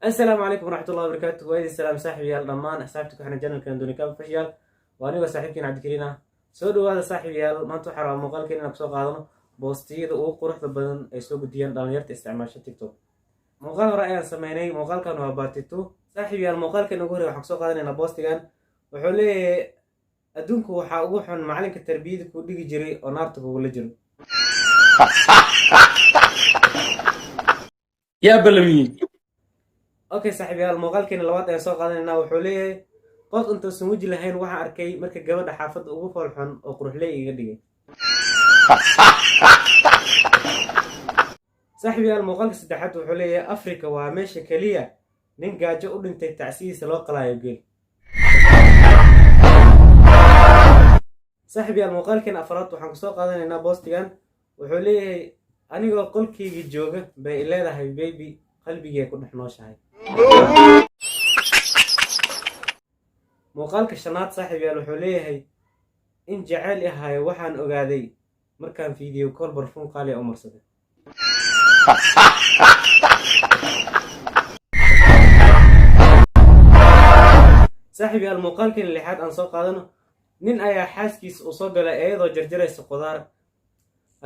السلام عليكم ورحمة الله وبركاته. وإذا السلام صاحبي يال ضمان حسابتك إحنا جنة كان دوني كاب فشيال وأنا وصاحبكين عبد الكريم سودو هذا صاحبي يال ما أنتو حرام مقال كنا بسوق هذا بوستيد وقروح بدن يسوق ديان دانيرت استعمال تيك توك مقال رأي سميني مقال كانوا بارتيتو صاحبي يال مقال كنا نقول وحق سوق هذا أنا بوستيان وحولي أدونك وحاوحن معلنك التربية كودي جري ونارتك ولا جري يا بلمي اوكي صاحبي muuqaalkeena labaad ee soo qaadanayna wuxuu leeyahay qof inta sumuuji lahayn waxa arkay marka gabadha xaafadda ugu foolxun oo quruxley iga dhigay صاحبي muuqaalka saddexaad wuxuu leeyahay Afrika waa meesha kaliya nin gaajo u dhintay tacsiisa loo qalaayo geel صاحبي muuqaalkeena afraad waxaan ku soo qaadanaynaa boostigan wuxuu leeyahay anigoo qolkayga jooga bay leedahay baby qalbigay ku dhex nooshahay muuqaalka shanaad saaxiib yaal wuxuu leeyahay in jacayl ahaayo waxaan ogaaday markaan fiidiyo kol barfuun qaali u marsaday saaxiib yaal muuqaalkan lixaad aan soo qaadano nin ayaa xaaskiisa u soo galay iyadoo jarjaraysa qudaar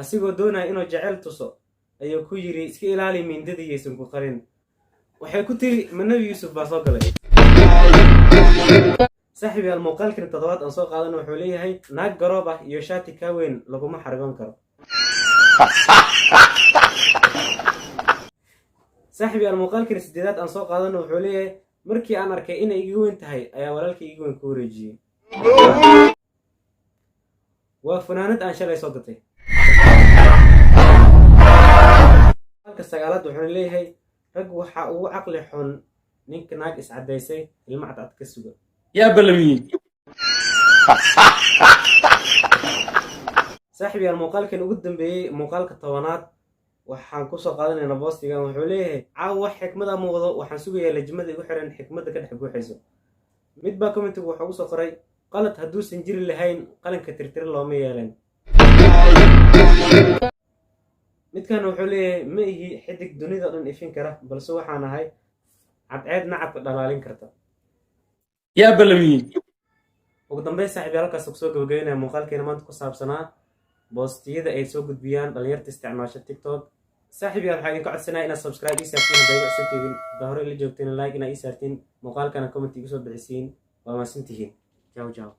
asigoo doonaya inuu jacayl tuso ayuu ku yiri iska ilaali mindadiyaysan ku qarin waxay ku tiri manabi yuusuf baa soo galay saaxiib yaal muuqaalkan toddobaad aan soo qaadano wuxuu leeyahay naag garoob ah iyo shaati ka weyn laguma xargoon karo saaxiib yaal muuqaalkan sideedaad aan soo qaadano wuxuu leeyahay markii aan arkay inay iga weyn tahay ayaa walaalkii iga weyn ku wareejiyey waa funaanad aan shalay soo gatay muuqaalka sagaalaad wuxuu leeyahay rag waxa ugu caqli xun ninka naag iscadaysay ilma cadcad ka suga يا بلمي saaxiib yaal muuqaalkan ugu dambeeyey muuqaalka tobanaad waxaan ku soo qaadanaynaa boostigan wuxuu leeyahay caawa wax xikmada muuqdo waxaan sugayaa lajmada igu xiran xikmadda ka dhex buuxayso mid baa commentigu wuxuu ugu soo qoray qalad hadduusan jiri lahayn qalanka tirtiri looma yeelan midkan wuxuu leeyahay ma ihi xidig dunida dhan ifin kara balse waxaan ahay cadceed nacabka dhalaalin karta يا بلمي ugu dambeyn saaxiib yaal halkaas kusoo gabagabeynaya muuqaalkeena maanta ku saabsanaa boostiyada ay soo gudbiyaan dhalinyarta isticmaasha tiktok saaxiib yaal waxaa idinka codsanaya inaad subscribe ii saartiin hadayga cusub tihiin haddaa hore ila joogteen like inaa ii saartiin muuqaalkana comment igu soo bixisiin waa maasantihiin jaw jaw